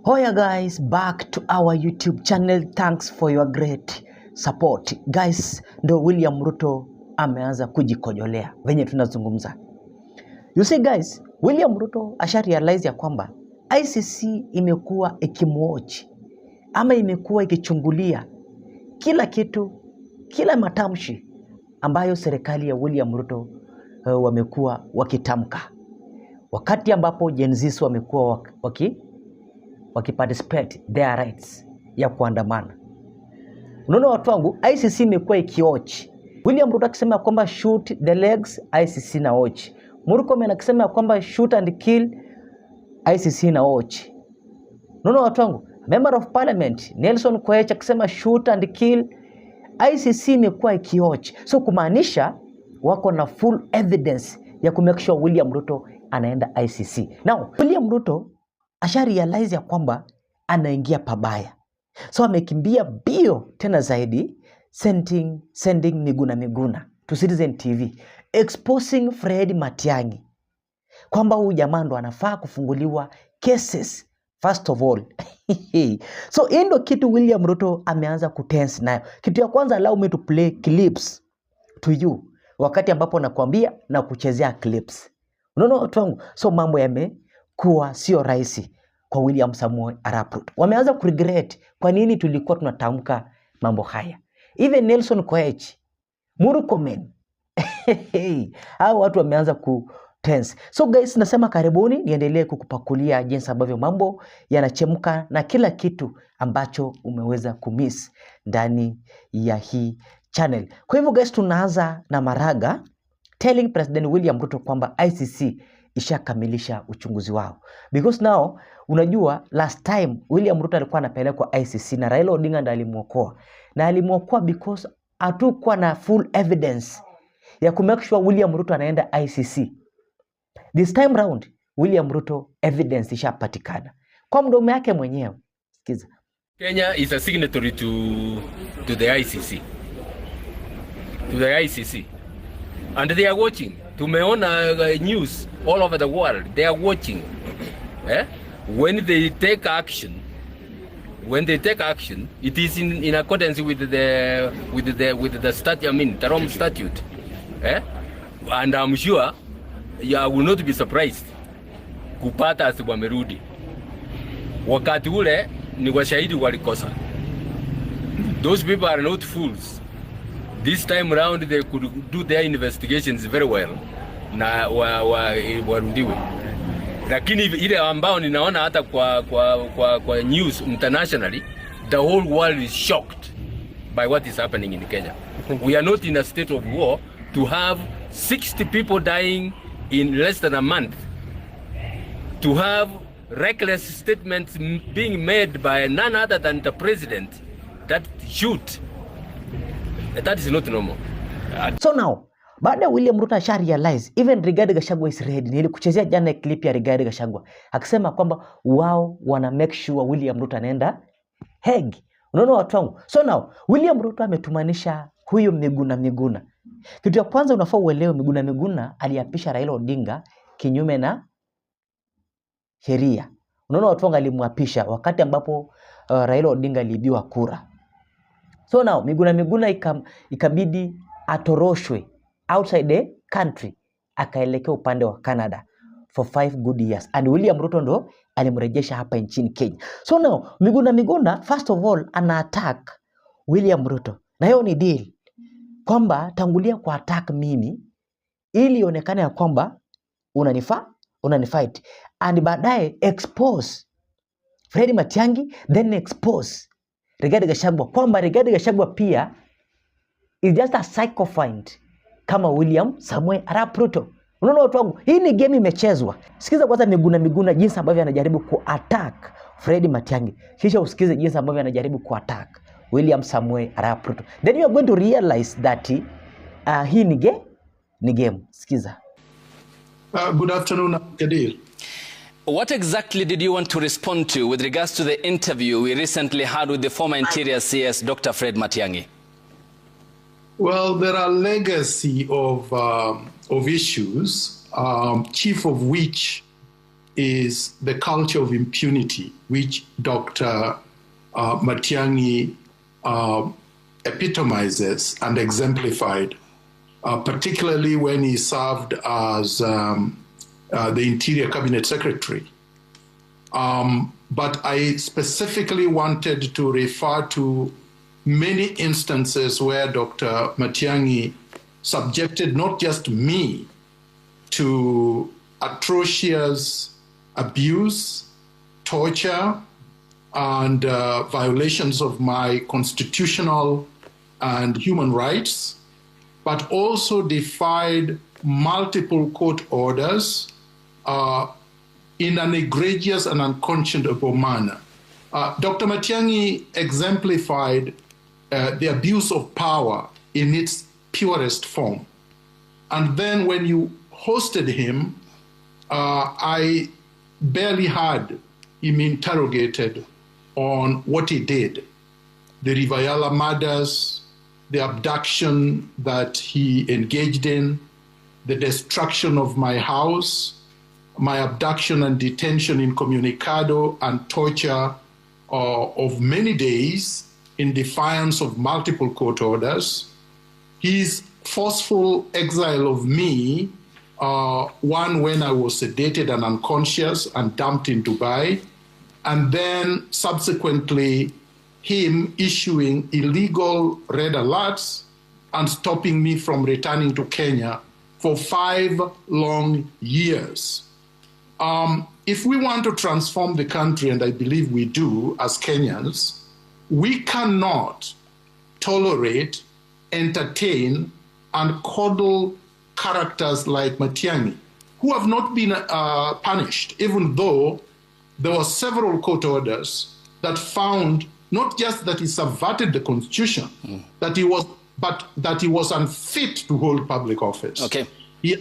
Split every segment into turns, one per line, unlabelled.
Hoya guys, back to our YouTube channel. Thanks for your great support. Guys, ndo William Ruto ameanza kujikojolea venye tunazungumza. You see guys, William Ruto asha realize ya kwamba ICC imekuwa ikimwatch ama imekuwa ikichungulia kila kitu, kila matamshi ambayo serikali ya William Ruto wamekuwa wakitamka. Wakati ambapo Gen Z wamekuwa wakiparticipate their rights ya kuandamana. Unaona watu wangu, ICC imekuwa ikiwatch. William Ruto akisema kwamba shoot the legs, ICC na watch. Murkomen akisema kwamba shoot and kill, ICC na watch. Unaona watu wangu, Member of Parliament Nelson Koech akisema shoot and kill, ICC imekuwa ikiwatch. So kumaanisha wako na full evidence ya kumake sure William Ruto anaenda ICC. Now, William Ruto asha realize ya kwamba anaingia pabaya. So amekimbia bio tena zaidi sending Miguna to Citizen TV exposing Fred Matiang'I kwamba huyu jamaa ndo anafaa kufunguliwa cases first of all. So ndo kitu William Ruto ameanza kutense nayo. Kitu ya kwanza, allow me to play clips to you wakati ambapo nakwambia na kuchezea clips. Unaona watu wangu, so mambo yamekuwa sio rahisi kwa William Samoei Arap Ruto. Wameanza kuregret kwa nini tulikuwa tunatamka mambo haya. Even Nelson Koech, Murkomen, hao watu wameanza kutense. So guys, nasema karibuni niendelee kukupakulia jinsi ambavyo mambo yanachemka na kila kitu ambacho umeweza kumiss ndani ya hii channel. Kwa hivyo guys, tunaanza na Maraga telling President William Ruto kwamba ICC ishakamilisha uchunguzi wao. Because now, unajua last time William Ruto alikuwa anapelekwa ICC na Raila Odinga ndiye alimuokoa. Na alimuokoa because hatukuwa na full evidence ya kumake sure William Ruto anaenda ICC. This time round, William Ruto evidence ishapatikana kwa mdomo yake mwenyewe. Sikiza.
Kenya is a signatory to the ICC. To the ICC. And they are watching. Tumeona news all over the world. They are watching. When they take action, it is in accordance with the statute. I mean, the Rome Statute. And I'm sure I will not be surprised kupata asiwamerudi. Wakati ule ni washahidi walikosa. Those people are not fools. This time around they could do their investigations very well na warudiwe. Lakini ile ambao ninaona hata kwa news internationally, the whole world is shocked by what is happening in Kenya. We are not in a state of war to have 60 people dying in less than a month. To have reckless statements being made by none other than the president that shoot. That is not normal.
So now, baada William Ruto asha realize even Rigathi Gachagua is ready. Nilikuchezea jana clip ya Rigathi Gachagua akisema kwamba wao wana make sure William Ruto anaenda Hague. Unaona watu wangu. So now, William Ruto ametumanisha huyu Miguna. Kitu ya kwanza unafaa uelewe, Miguna aliapisha Raila Odinga kinyume na sheria. Unaona watu wangu, alimuapisha wakati ambapo Raila Odinga aliibiwa kura. So now, Miguna ikabidi atoroshwe outside the country, akaelekea upande wa Canada for 5 good years. And William Ruto ndo alimrejesha hapa nchini Kenya. So now, Miguna first of all ana attack William Ruto. Na hiyo ni deal. Kwamba tangulia kwa attack mimi ili ionekane ya kwamba unanifight. And baadaye expose Fred Matiangi, then expose Rigathi Gachagua kwamba Rigathi Gachagua pia is just a psychophant kama William Samoei Arap Ruto. Unaona watu wangu, hii ni game imechezwa. Sikiza kwanza Miguna jinsi ambavyo anajaribu kuattack Fred Matiangi. Kisha usikize jinsi ambavyo anajaribu kuattack William Samoei Arap Ruto. Then you are going to realize that hii ni game. Sikiza.
Good afternoon, Kadil.
What exactly did you want to respond to with regards to the interview we recently had with the former Interior CS, Dr. Fred Matiang'I?
Well, there are legacy of issues, chief of which is the culture of impunity, which Dr. Matiang'I epitomizes and exemplified, particularly when he served as the Interior Cabinet Secretary. But I specifically wanted to refer to many instances where Dr. Matiang'I subjected not just me to atrocious abuse, torture, and violations of my constitutional and human rights, but also defied multiple court orders in an egregious and unconscionable manner. Dr. Matiang'I exemplified the abuse of power in its purest form. And then when you hosted him, I barely had him interrogated on what he did. The Rivayala murders, the abduction that he engaged in, the destruction of my house, my abduction and detention in Comunicado, and torture of many days in defiance of multiple court orders. His forceful exile of me, one when I was sedated and unconscious and dumped in Dubai, and then subsequently him issuing illegal red alerts and stopping me from returning to Kenya for 5 long years. If we want to transform the country, and I believe we do as Kenyans, we cannot tolerate, entertain, and coddle characters like Matiang'I, who have not been punished, even though there were several court orders that found not just that he subverted the constitution, but that he was unfit to hold public office.
Okay.
He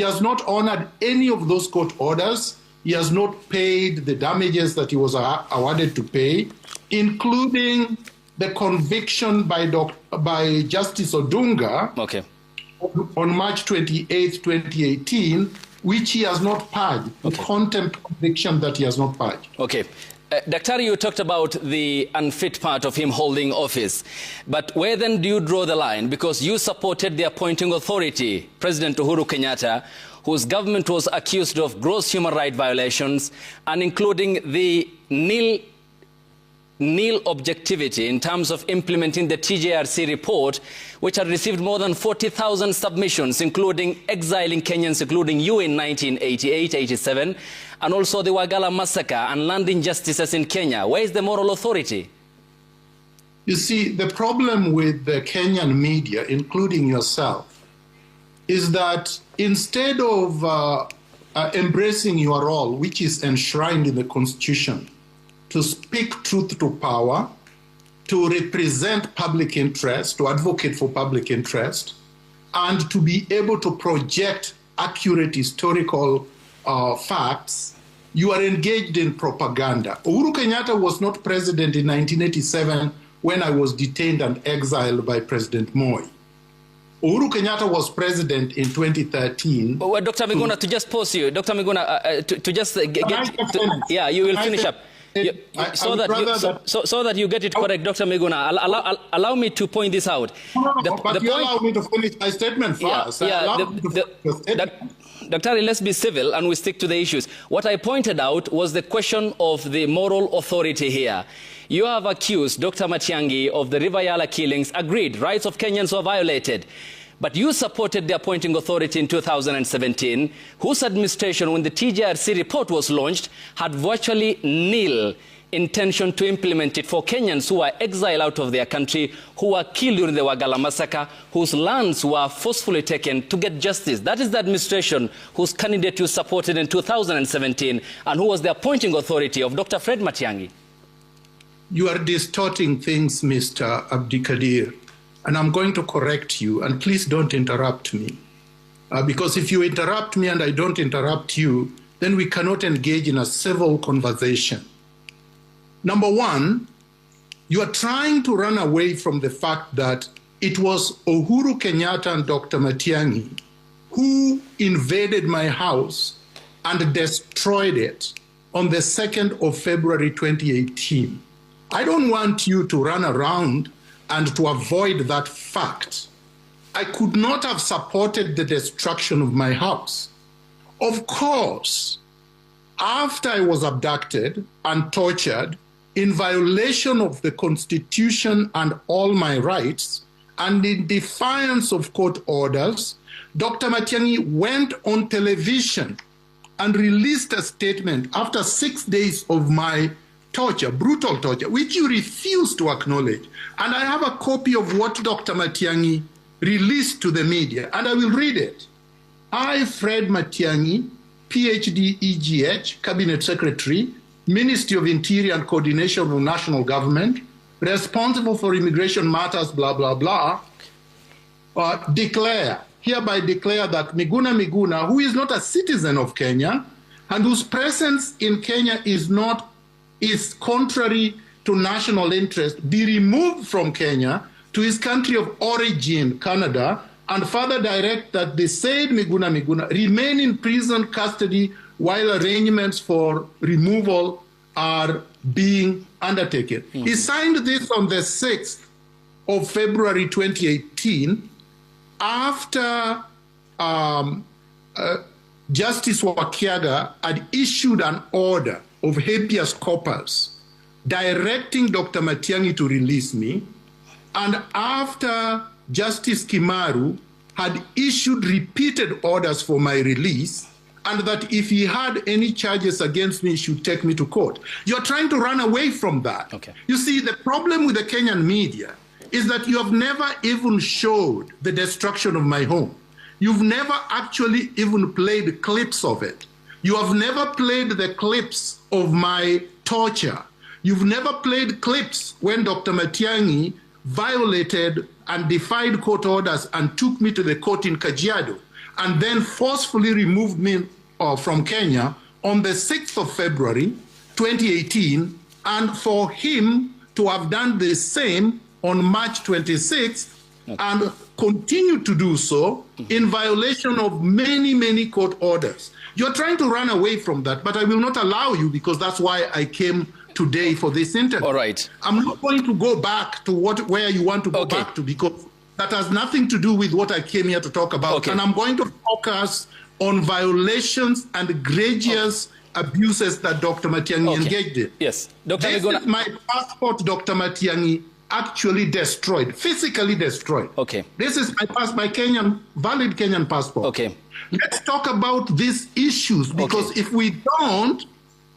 has not honored any of those court orders. He has not paid the damages that he was awarded to pay, including the conviction by Justice Odunga on March 28, 2018, which he has not purged, the contempt conviction that he has not purged.
Okay. Daktari, you talked about the unfit part of him holding office. But where then do you draw the line? Because you supported the appointing authority, President Uhuru Kenyatta, whose government was accused of gross human rights violations, and including the nil objectivity in terms of implementing the TJRC report, which had received more than 40,000 submissions, including exiling Kenyans, including you in 1988-87, and also the Wagala massacre and land injustices in Kenya. Where is the moral authority?
You see, the problem with the Kenyan media, including yourself, is that instead of embracing your role, which is enshrined in the Constitution, to speak truth to power, to represent public interest, to advocate for public interest, and to be able to project accurate historical facts, you are engaged in propaganda. Uhuru Kenyatta was not president in 1987 when I was detained and exiled by President Moi. Uhuru Kenyatta was president in 2013.
Well, Dr. Miguna, to just pause you. Dr. Miguna, to just yeah, you will finish up. So that you get it correct, Dr. Miguna, allow me to point this out.
But you allow me to finish my statement first.
Dr. Let's be civil and we stick to the issues. What I pointed out was the question of the moral authority here. You have accused Dr. Matiang'I of the Rivayala killings, agreed, rights of Kenyans were violated. But you supported the appointing authority in 2017, whose administration, when the TJRC report was launched, had virtually nil intention to implement it for Kenyans who were exiled out of their country, who were killed during the Wagala massacre, whose lands were forcefully taken to get justice. That is the administration whose candidate you supported in 2017 and who was the appointing authority of Dr. Fred Matiang'I.
You are distorting things, Mr. Abdikadir. And I'm going to correct you, and please don't interrupt me. Because if you interrupt me and I don't interrupt you, then we cannot engage in a civil conversation. Number one, you are trying to run away from the fact that it was Uhuru Kenyatta and Dr. Matiang'I who invaded my house and destroyed it on the 2nd of February 2018. I don't want you to run around and to avoid that fact. I could not have supported the destruction of my house. Of course, after I was abducted and tortured in violation of the Constitution and all my rights, and in defiance of court orders, Dr. Matiang'I went on television and released a statement after 6 days of my torture, brutal torture, which you refuse to acknowledge. And I have a copy of what Dr. Matiang'I released to the media, and I will read it. I, Fred Matiang'I, PhD, EGH, Cabinet Secretary, Ministry of Interior and Coordination of National Government, responsible for immigration matters, blah, blah, blah, hereby declare that Miguna, who is not a citizen of Kenya, and whose presence in Kenya is contrary to national interest, be removed from Kenya to his country of origin, Canada, and further direct that the said Miguna remain in prison custody while arrangements for removal are being undertaken. Mm-hmm. He signed this on the 6th of February 2018 after Justice Wakiaga had issued an order of habeas corpus directing Dr. Matiang'I to release me, and after Justice Kimaru had issued repeated orders for my release, and that if he had any charges against me, he should take me to court. You're trying to run away from that. Okay. You see, the problem with the Kenyan media is that you have never even showed the destruction of my home. You've never actually even played clips of it. You have never played the clips of my torture. You've never played clips when Dr. Matiang'I violated and defied court orders and took me to the court in Kajiado, and then forcefully removed me from Kenya on the 6th of February 2018, and for him to have done the same on March 26th, and continue to do so in violation of many, many court orders. You're trying to run away from that, but I will not allow you, because that's why I came today for this interview. All right. I'm not going to go back to where you want to go back to, because that has nothing to do with what I came here to talk about. Okay. And I'm going to focus on violations and egregious abuses that Dr. Matiang'I engaged in. Yes. Dr. This is my passport, Dr. Matiang'I actually destroyed, physically destroyed. Okay. This is my valid Kenyan passport. Okay. Let's talk about these issues, because if we don't,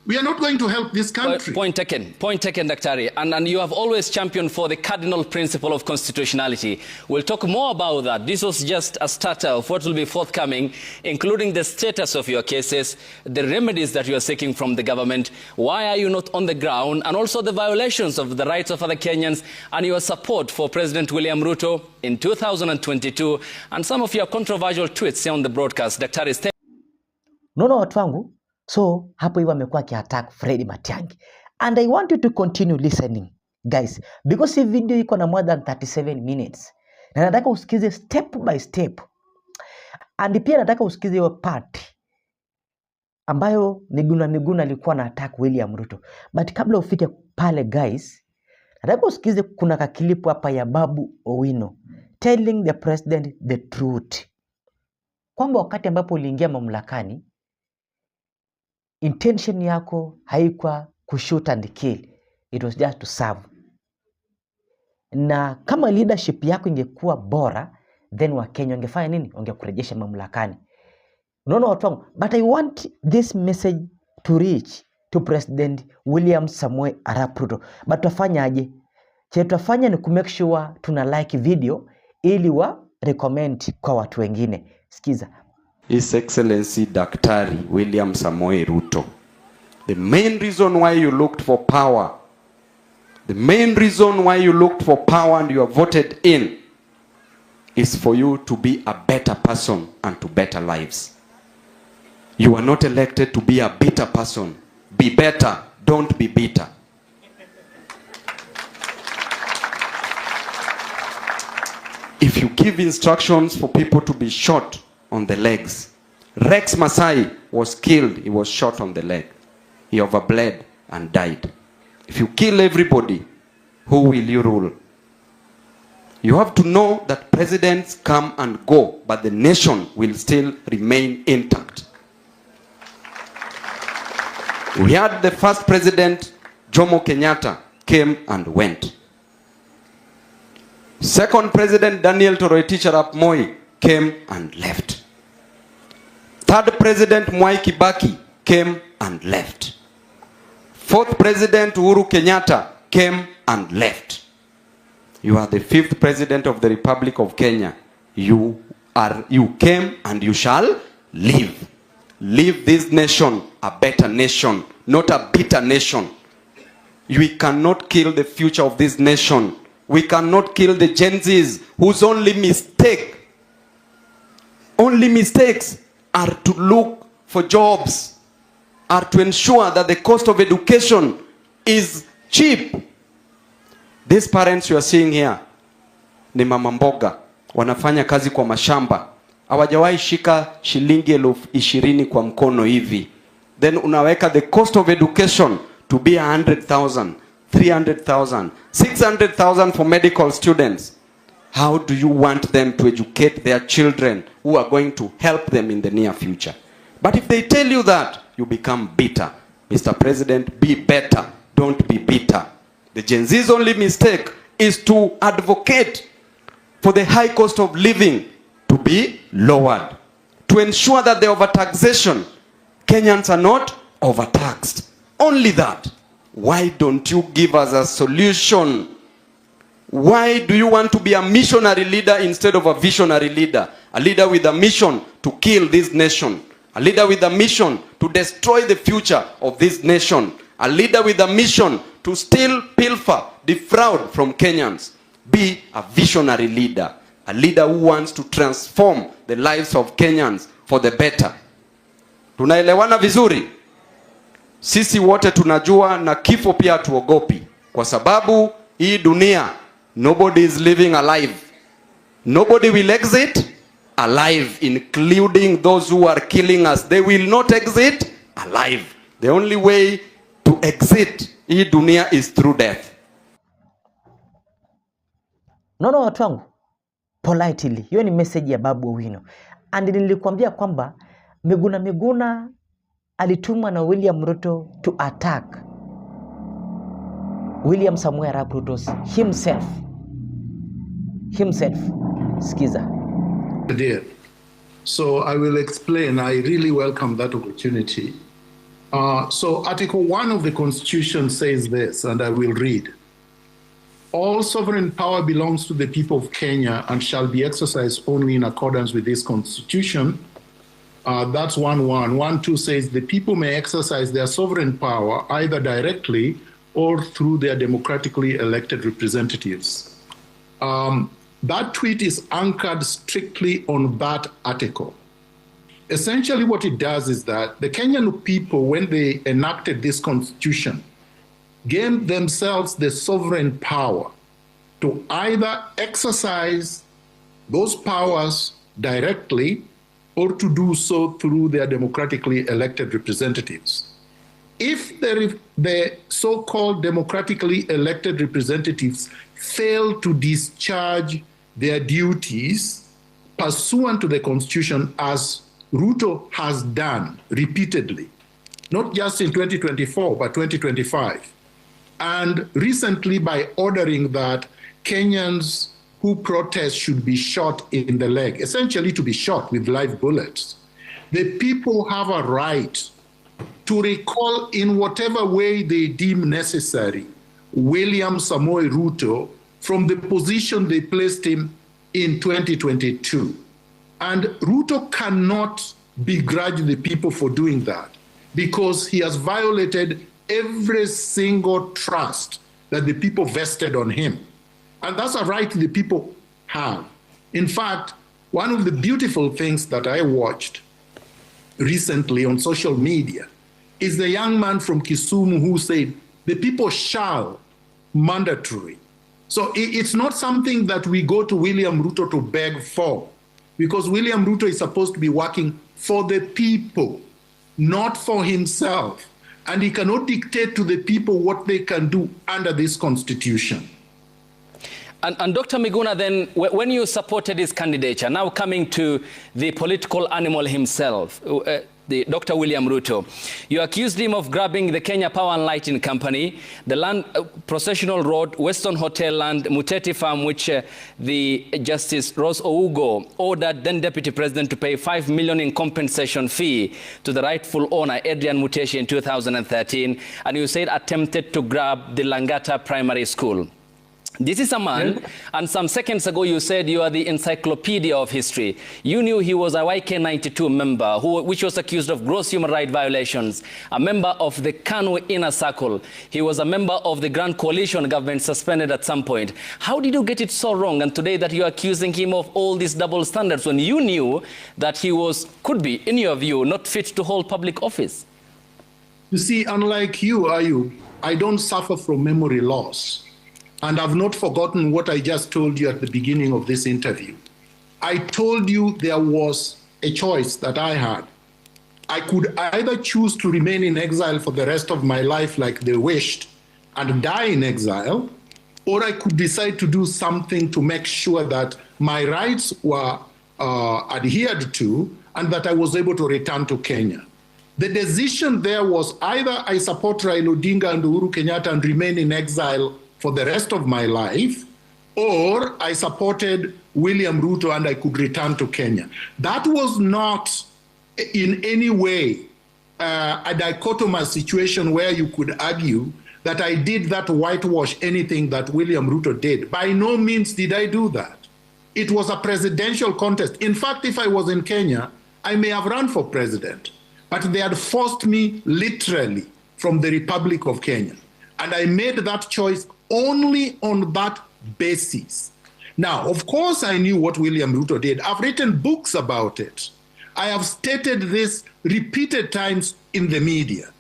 we are not going to help this country. Point taken, Daktari. And you have always championed for the cardinal principle of constitutionality. We'll talk more about that. This was just a starter of what will be forthcoming, including the status of your cases, the remedies that you are seeking from the government, why are you not on the ground, and also the violations of the rights of other Kenyans, and your support for President William Ruto in 2022, and some of your controversial tweets on the broadcast. Daktari, stay.
No, watu wangu. So, hapo hivyo amekuwa aki-attack Fred Matiang'I. And I want you to continue listening, guys. Because hii video iko na more than 37 minutes. Na nataka usikize step by step. And pia nataka usikize hiyo part ambayo Miguna alikuwa na attack William Ruto. But kabla ufike pale, guys, nataka usikize kuna kakilipu hapa ya Babu Owino telling the president the truth. Kwamba wakati ambapo uliingia mamlakani, intention yako haikuwa kushoot and kill. It was just to serve. Na kama leadership yako ingekuwa bora, then Wakenya wangefanya nini? Wangekurejesha mamlakani. Unaona watu wangu? But I want this message to reach to President William Samoei Arap Ruto. But tutafanya aje? Che tutafanya ni kumake sure tuna like video ili wa recommend kwa watu wengine. Sikiza.
His Excellency Daktari William Samoei Ruto. The main reason why you looked for power, and you are voted in, is for you to be a better person and to better lives. You are not elected to be a bitter person. Be better, don't be bitter. If you give instructions for people to be shot on the legs, Rex Masai was killed. He was shot on the leg. He overbled and died. If you kill everybody, who will you rule? You have to know that presidents come and go, but the nation will still remain intact. We had the first president, Jomo Kenyatta, came and went. Second president, Daniel Toroitich arap Moi, came and left. Third president, Mwai Kibaki, came and left. Fourth president, Uhuru Kenyatta, came and left. You are the fifth president of the Republic of Kenya. You came and you shall leave. Leave this nation a better nation, not a bitter nation. We cannot kill the future of this nation. We cannot kill the Gen Zs whose only mistakes are to look for jobs, are to ensure that the cost of education is cheap. These parents you are seeing here ni mama mboga, wanafanya kazi kwa mashamba, hawajawahi shika shilingi 20,000 kwa mkono hivi. Then unaweka the cost of education to be 100,000, 300,000, 600,000 for medical students. How do you want them to educate their children who are going to help them in the near future? But if they tell you that, you become bitter. Mr. President, be better. Don't be bitter. The Gen Z's only mistake is to advocate for the high cost of living to be lowered, to ensure that the overtaxation, Kenyans are not overtaxed. Only that. Why don't you give us a solution? Why do you want to be a missionary leader instead of a visionary leader? A leader with a mission to kill this nation. A leader with a mission to destroy the future of this nation. A leader with a mission to steal, pilfer, defraud from Kenyans. Be a visionary leader. A leader who wants to transform the lives of Kenyans for the better. Tunaelewana vizuri? Sisi wote tunajua na kifo pia tuogopi. Kwa sababu hii dunia, nobody is living alive. Nobody will exit alive, including those who are killing us. They will not exit alive. The only way to exit hii dunia is through death.
Naona watu wangu, politely, hiyo ni message ya Babu Owino. And nilikwambia kwamba Miguna alitumwa na William Ruto to attack William Samuel Arap Ruto himself. Skiza.
Dear. So I will explain. I really welcome that opportunity. So Article 1 of the Constitution says this, and I will read. All sovereign power belongs to the people of Kenya and shall be exercised only in accordance with this Constitution. That's 1.1. 1.2 says the people may exercise their sovereign power either directly or through their democratically elected representatives. That tweet is anchored strictly on that article. Essentially what it does is that the Kenyan people, when they enacted this constitution, gave themselves the sovereign power to either exercise those powers directly or to do so through their democratically elected representatives. If the so-called democratically elected representatives fail to discharge their duties pursuant to the Constitution, as Ruto has done repeatedly, not just in 2024, but 2025, and recently by ordering that Kenyans who protest should be shot in the leg, essentially to be shot with live bullets. The people have a right to recall in whatever way they deem necessary William Samoei Ruto from the position they placed him in 2022. And Ruto cannot begrudge the people for doing that because he has violated every single trust that the people vested on him. And that's a right the people have. In fact, one of the beautiful things that I watched recently on social media is the young man from Kisumu who said, the people shall, mandatory. So it's not something that we go to William Ruto to beg for, because William Ruto is supposed to be working for the people. not for himself. And he cannot dictate to the people what they can do under this constitution.
And Dr. Miguna, then, when you supported his candidature, now coming to the political animal himself, Dr. William Ruto, you accused him of grabbing the Kenya Power and Lighting Company, the land, Processional Road, Western Hotel Land, Muteti Farm, which the Justice Rose Ougo ordered then Deputy President to pay 5 million in compensation fee to the rightful owner, Adrian Muteshi, in 2013, and you said attempted to grab the Langata Primary School. This is a man, and some seconds ago you said you are the encyclopedia of history. You knew he was a YK92 member which was accused of gross human rights violations, a member of the KANU inner circle. He was a member of the Grand Coalition government suspended at some point. How did you get it so wrong, and today that you are accusing him of all these double standards when you knew that he could be, in your view, not fit to hold public office?
You see, unlike you, I don't suffer from memory loss. And I've not forgotten what I just told you at the beginning of this interview. I told you there was a choice that I had. I could either choose to remain in exile for the rest of my life like they wished and die in exile, or I could decide to do something to make sure that my rights were adhered to and that I was able to return to Kenya. The decision there was either I support Raila Odinga and Uhuru Kenyatta and remain in exile for the rest of my life, or I supported William Ruto and I could return to Kenya. That was not in any way a dichotomous situation where you could argue that I did that whitewash anything that William Ruto did. By no means did I do that. It was a presidential contest. In fact, if I was in Kenya, I may have run for president, but they had forced me literally from the Republic of Kenya. And I made that choice only on that basis. Now, of course, I knew what William Ruto did. I've written books about it. I have stated this repeated times in the media.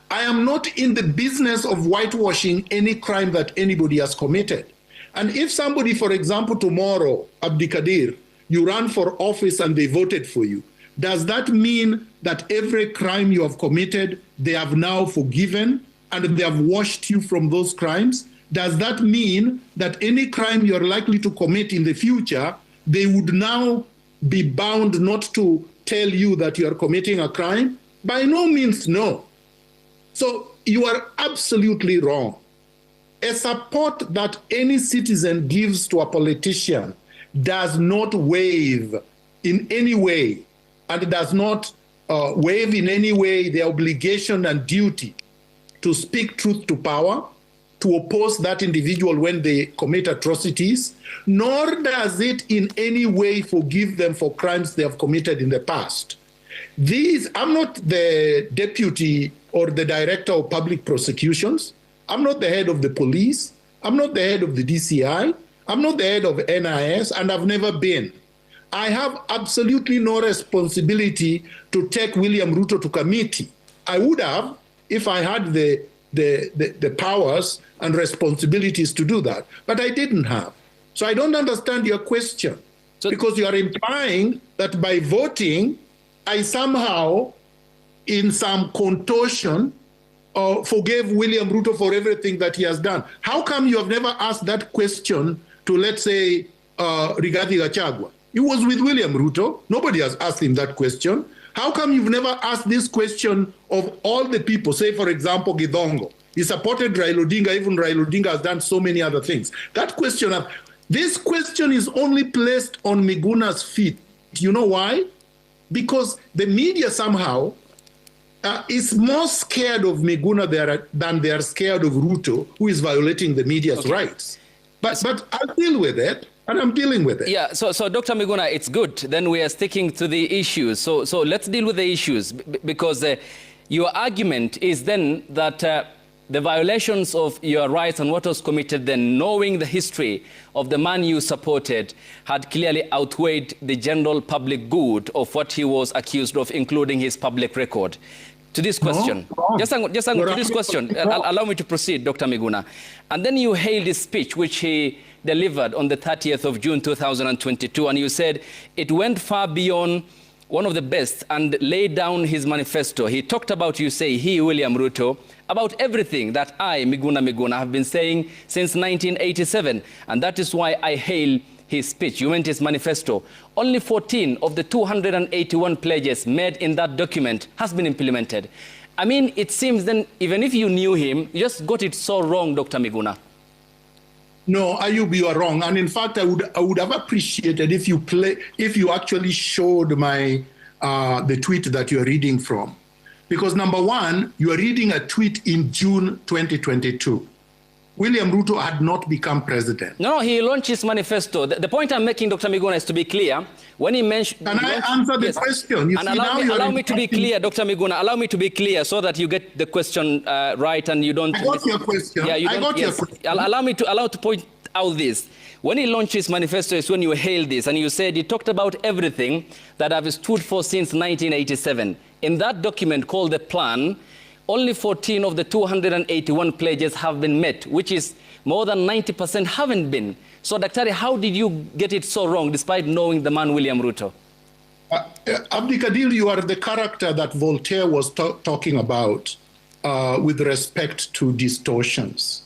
I am not in the business of whitewashing any crime that anybody has committed. And if somebody, for example, tomorrow, Abdikadir, you run for office and they voted for you, does that mean that every crime you have committed, they have now forgiven and they have washed you from those crimes? Does that mean that any crime you're likely to commit in the future, they would now be bound not to tell you that you are committing a crime? By no means, no. So you are absolutely wrong. A support that any citizen gives to a politician does not waive in any way, and does not waive in any way the obligation and duty to speak truth to power, to oppose that individual when they commit atrocities, nor does it in any way forgive them for crimes they have committed in the past. I'm not the deputy or the director of public prosecutions. I'm not the head of the police. I'm not the head of the DCI. I'm not the head of NIS, and I've never been. I have absolutely no responsibility to take William Ruto to committee. I would have if I had the powers and responsibilities to do that, but I didn't have. So I don't understand your question, because you are implying that by voting, I somehow, in some contortion, forgave William Ruto for everything that he has done. How come you have never asked that question to, let's say, Rigathi Gachagua? He was with William Ruto. Nobody has asked him that question. How come you've never asked this question of all the people? Say, for example, Githongo. He supported Raila Odinga. Even Raila Odinga has done so many other things. That question, this question is only placed on Miguna's feet. You know why? Because the media somehow is more scared of Miguna than they are scared of Ruto, who is violating the media's rights. But I'll deal with it. And I'm dealing with it. Yeah,
so Dr. Miguna, it's good. Then we are sticking to the issues. So let's deal with the issues, because your argument is then that the violations of your rights and what was committed then, knowing the history of the man you supported, had clearly outweighed the general public good of what he was accused of, including his public record. To this question, to this question, allow me to proceed, Dr. Miguna. And then you hailed his speech, which he delivered on the 30th of June 2022, and you said it went far beyond one of the best, and laid down his manifesto. He talked about, you say, he, William Ruto, about everything that I, Miguna, have been saying since 1987. And that is why I hail his speech. You meant his manifesto. Only 14 of the 281 pledges made in that document has been implemented. I mean, it seems then, even if you knew him, you just got it so wrong, Dr. Miguna.
No, Ayub, you are wrong. And in fact, I would have appreciated if you actually showed my the tweet that you're reading from. Because number one, you are reading a tweet in June 2022. William Ruto had not become president.
No, he launched his manifesto. The point I'm making, Dr. Miguna, is to be clear. When he mentioned...
Can I answer the question?
And allow me to be clear, Dr. Miguna. Allow me to be clear so that you get the question right and you don't...
I got your question.
Yeah, you don't, your question. Allow me to point out this. When he launched his manifesto is when you hailed this and you said he talked about everything that I've stood for since 1987. In that document called the plan, only 14 of the 281 pledges have been met, which is more than 90% haven't been. So, Daktari, how did you get it so wrong despite knowing the man William Ruto?
Abdikadir, you are the character that Voltaire was talking about with respect to distortions.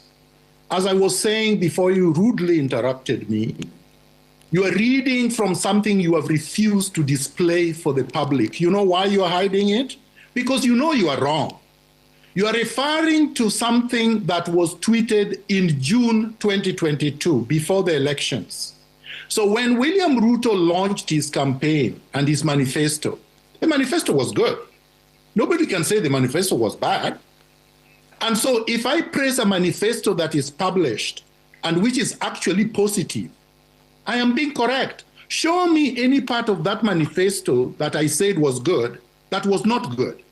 As I was saying before you rudely interrupted me, you are reading from something you have refused to display for the public. You know why you are hiding it? Because you know you are wrong. You are referring to something that was tweeted in June 2022, before the elections. So when William Ruto launched his campaign and his manifesto, the manifesto was good. Nobody can say the manifesto was bad. And so if I praise a manifesto that is published and which is actually positive, I am being correct. Show me any part of that manifesto that I said was good that was not good.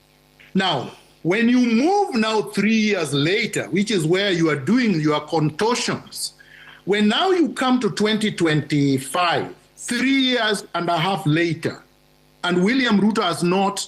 Now, when you move now 3 years later, which is where you are doing your contortions, when now you come to 2025, 3 years and a half later, and William Ruto has not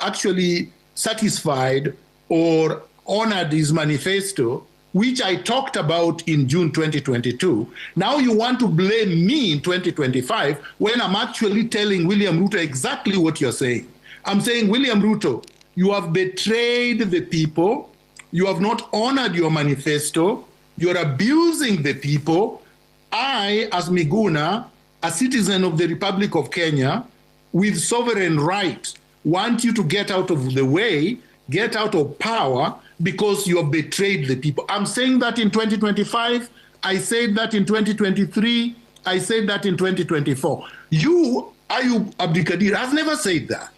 actually satisfied or honored his manifesto, which I talked about in June 2022. Now you want to blame me in 2025 when I'm actually telling William Ruto exactly what you're saying. I'm saying, William Ruto, you have betrayed the people. You have not honored your manifesto. You're abusing the people. I, as Miguna, a citizen of the Republic of Kenya, with sovereign right, want you to get out of the way, get out of power, because you have betrayed the people. I'm saying that in 2025. I said that in 2023. I said that in 2024. You, Ayub Abdikadir, has never said that.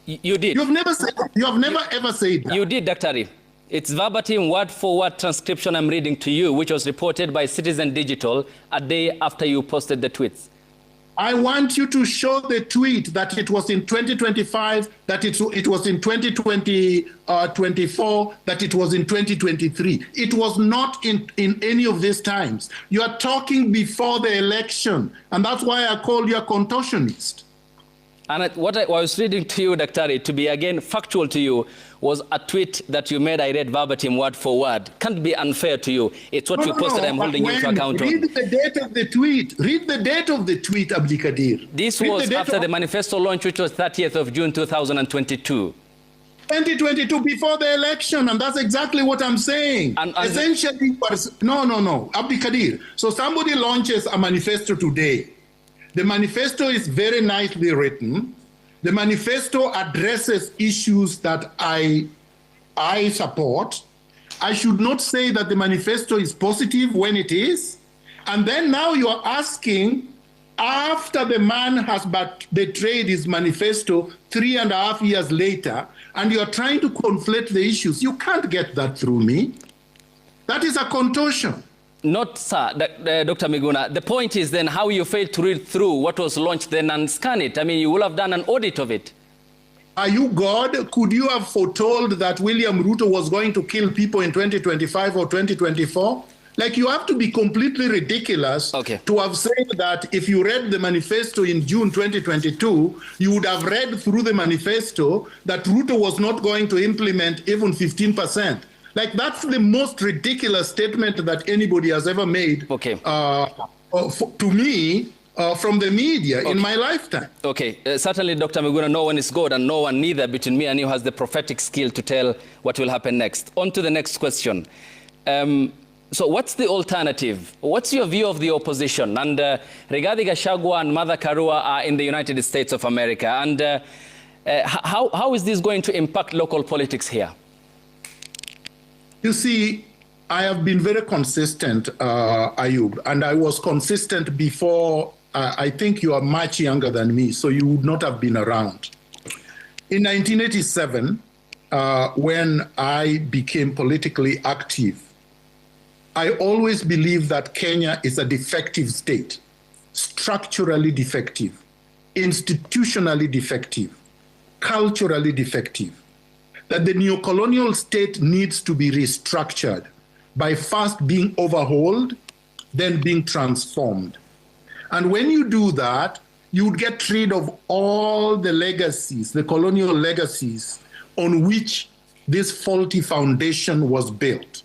You did.
You have never ever said that.
You did, Daktari. It's verbatim, word-for-word transcription I'm reading to you, which was reported by Citizen Digital a day after you posted the tweets.
I want you to show the tweet that it was in 2025, that it was in 2024, that it was in 2023. It was not in any of these times. You are talking before the election, and that's why I called you a contortionist.
And what I was reading to you, Daktari, to be again factual to you, was a tweet that you made. I read verbatim, word for word. Can't be unfair to you. It's what you posted. I'm holding you to account on.
Read the date of the tweet. Read the date of the tweet, Abdikadir.
This was after the manifesto launch, which was 30th of June 2022.
2022, before the election, and that's exactly what I'm saying. And essentially, no, Abdikadir. So somebody launches a manifesto today. The manifesto is very nicely written. The manifesto addresses issues that I support. I should not say that the manifesto is positive when it is. And then now you are asking, after the man has betrayed his manifesto 3.5 years later, and you are trying to conflate the issues. You can't get that through me. That is a contortion.
Not, sir, Dr. Miguna. The point is then how you failed to read through what was launched then and scan it. I mean, you will have done an audit of it.
Are you God? Could you have foretold that William Ruto was going to kill people in 2025 or 2024? Like, you have to be completely ridiculous to have said that if you read the manifesto in June 2022, you would have read through the manifesto that Ruto was not going to implement even 15%. Like, that's the most ridiculous statement that anybody has ever made to me from the media in my lifetime.
Okay, certainly, Dr. Miguna, no one is God, and no one neither between me and you has the prophetic skill to tell what will happen next. On to the next question. So what's the alternative? What's your view of the opposition? And Rigathi Gachagua and Martha Karua are in the United States of America. And how is this going to impact local politics here?
You see, I have been very consistent, Ayub, and I was consistent before. I think you are much younger than me, so you would not have been around. In 1987, when I became politically active, I always believed that Kenya is a defective state, structurally defective, institutionally defective, culturally defective, that the neocolonial state needs to be restructured by first being overhauled, then being transformed. And when you do that, you would get rid of all the legacies, the colonial legacies on which this faulty foundation was built.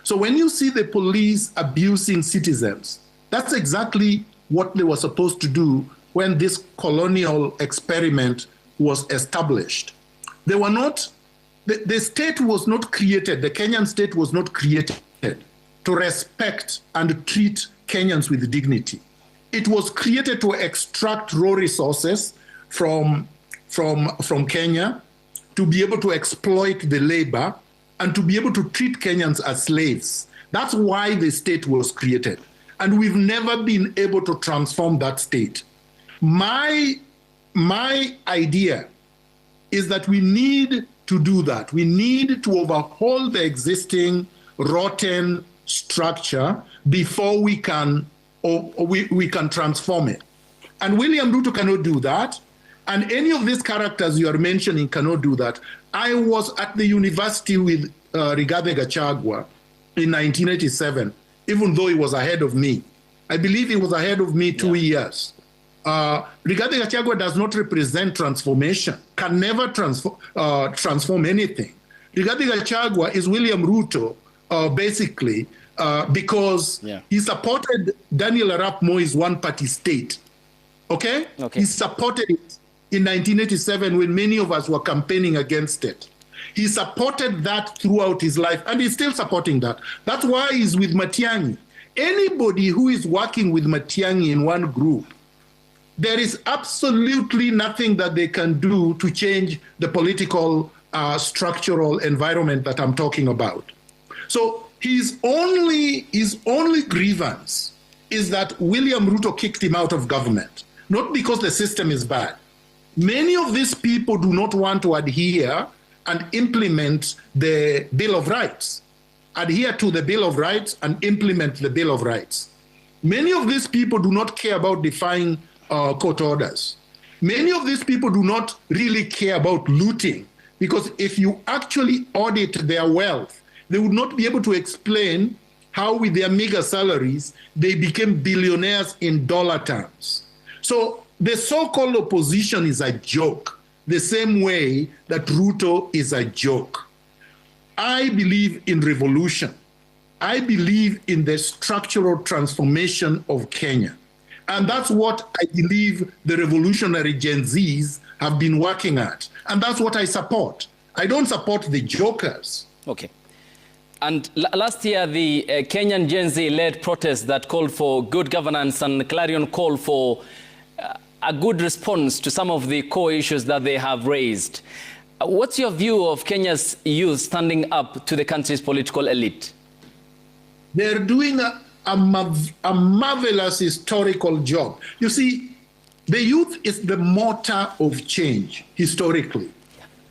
So when you see the police abusing citizens, that's exactly what they were supposed to do when this colonial experiment was established. They were not, the state was not created, the Kenyan state was not created to respect and treat Kenyans with dignity. It was created to extract raw resources from Kenya, to be able to exploit the labor, and to be able to treat Kenyans as slaves. That's why the state was created. And we've never been able to transform that state. My idea is that we need to do that. We need to overhaul the existing rotten structure before we can transform it. And William Ruto cannot do that. And any of these characters you are mentioning cannot do that. I was at the university with Rigathi Gachagua in 1987, even though he was ahead of me. I believe he was ahead of me 2 years. Rigathi Gachagua does not represent transformation, can never transform anything. Rigathi Gachagua is William Ruto, basically, because he supported Daniel Arap Moi's one-party state. Okay? He supported it in 1987 when many of us were campaigning against it. He supported that throughout his life, and he's still supporting that. That's why he's with Matiangi. Anybody who is working with Matiangi in one group, there is absolutely nothing that they can do to change the political structural environment that I'm talking about. So his only grievance is that William Ruto kicked him out of government, not because the system is bad. Many of these people do not want to adhere and implement the Bill of Rights, adhere to the Bill of Rights and implement the Bill of Rights. Many of these people do not care about defying court orders. Many of these people do not really care about looting, because if you actually audit their wealth, they would not be able to explain how with their meager salaries, they became billionaires in dollar terms. So the so-called opposition is a joke, the same way that Ruto is a joke. I believe in revolution. I believe in the structural transformation of Kenya. And that's what I believe the revolutionary Gen Zs have been working at. And that's what I support. I don't support the jokers.
Okay. And last year, the Kenyan Gen Z-led protest that called for good governance and clarion call for a good response to some of the core issues that they have raised. What's your view of Kenya's youth standing up to the country's political elite?
They're doing a marvelous historical job. You see, the youth is the motor of change historically.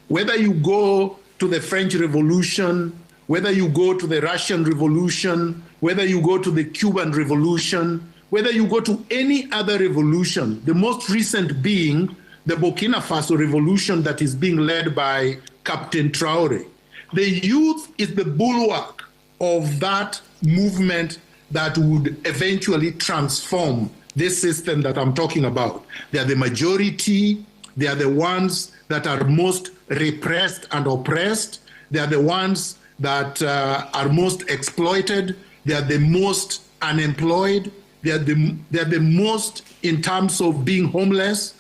Whether you go to the French Revolution, whether you go to the Russian Revolution, whether you go to the Cuban Revolution, whether you go to any other revolution, the most recent being the Burkina Faso revolution that is being led by Captain Traore. The youth is the bulwark of that movement that would eventually transform this system that I'm talking about. They are the majority. They are the ones that are most repressed and oppressed. They are the ones that are most exploited. They are the most unemployed. They're the most in terms of being homeless.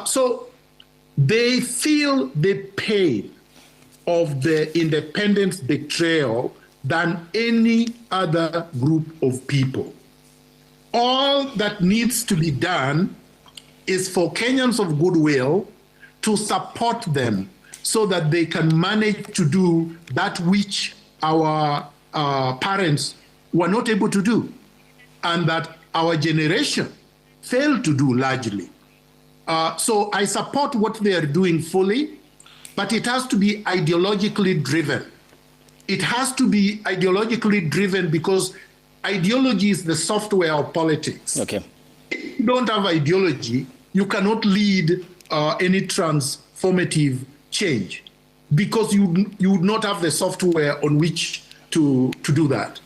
So they feel the pain of the independence betrayal than any other group of people. All that needs to be done is for Kenyans of goodwill to support them so that they can manage to do that which our parents were not able to do, and that our generation failed to do largely. So I support what they are doing fully, but it has to be ideologically driven. It has to be ideologically driven because ideology is the software of politics.
Okay.
If you don't have ideology, you cannot lead any transformative change because you would not have the software on which to do that.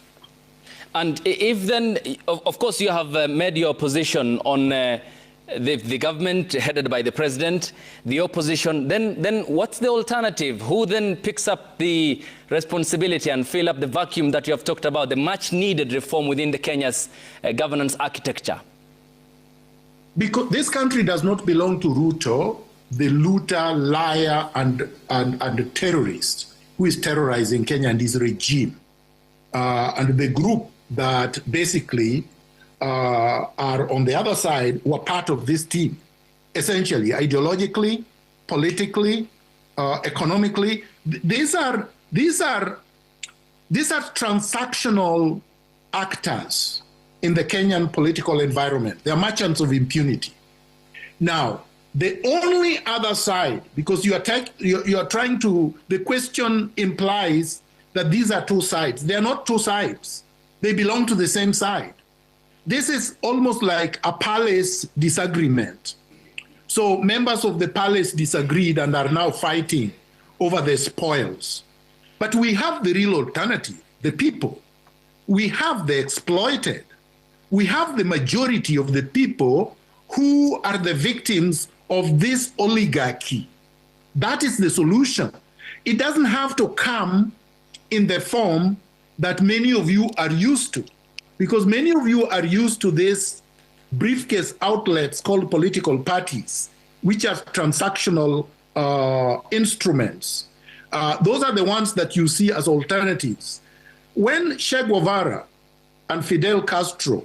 And if then, of course, you have made your position on the government headed by the president, the opposition, then what's the alternative? Who then picks up the responsibility and fill up the vacuum that you have talked about, the much needed reform within the Kenya's governance architecture?
Because this country does not belong to Ruto, the looter, liar, and the terrorist who is terrorizing Kenya and his regime. And the group that basically are on the other side were part of this team, essentially, ideologically, politically, economically. These are transactional actors in the Kenyan political environment. They are merchants of impunity. Now, the only other side, because you are trying to, the question implies that these are two sides. They are not two sides. They belong to the same side. This is almost like a palace disagreement. So members of the palace disagreed and are now fighting over the spoils. But we have the real alternative, the people. We have the exploited. We have the majority of the people who are the victims of this oligarchy. That is the solution. It doesn't have to come in the form that many of you are used to, because many of you are used to these briefcase outlets called political parties, which are transactional instruments. Those are the ones that you see as alternatives. When Che Guevara and Fidel Castro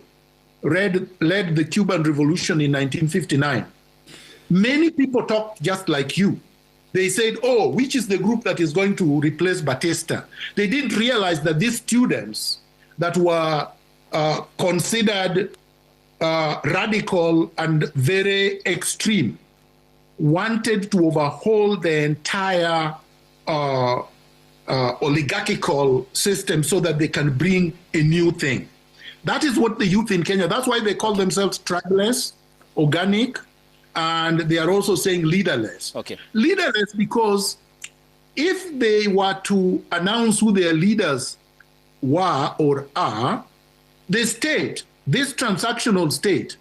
led the Cuban Revolution in 1959, many people talked just like you. They said, oh, which is the group that is going to replace Batista? They didn't realize that these students that were considered radical and very extreme wanted to overhaul the entire oligarchical system so that they can bring a new thing. That is what the youth in Kenya, that's why they call themselves tribeless, organic, and they are also saying leaderless. Okay. Leaderless because if they were to announce who their leaders were or are, the state, this transactional state,